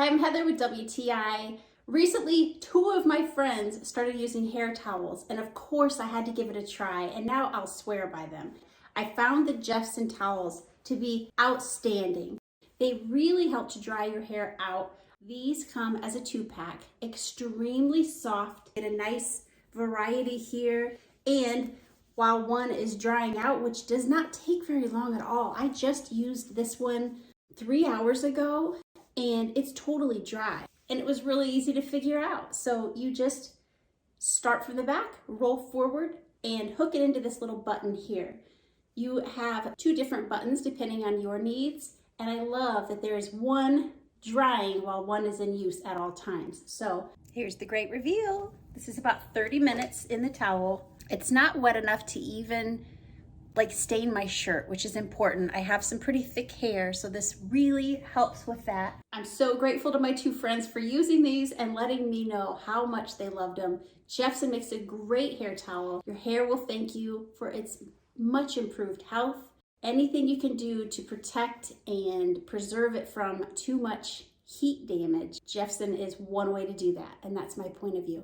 Hi, I'm Heather with WTI. Recently, 2 of my friends started using hair towels, and of course I had to give it a try, and now I'll swear by them. I found the Jeffsun towels to be outstanding. They really help to dry your hair out. These come as a 2-pack, extremely soft, get a nice variety here, and while one is drying out, which does not take very long at all, I just used this one 3 hours ago, and it's totally dry. And it was really easy to figure out. So you just start from the back, roll forward, and hook it into this little button here. You have 2 different buttons depending on your needs. And I love that there is one drying while one is in use at all times. So here's the great reveal. This is about 30 minutes in the towel. It's not wet enough to even stain my shirt, which is important. I have some pretty thick hair, so this really helps with that. I'm so grateful to my 2 friends for using these and letting me know how much they loved them. Jeffsun makes a great hair towel. Your hair will thank you for its much improved health. Anything you can do to protect and preserve it from too much heat damage, Jeffsun is one way to do that, and that's my point of view.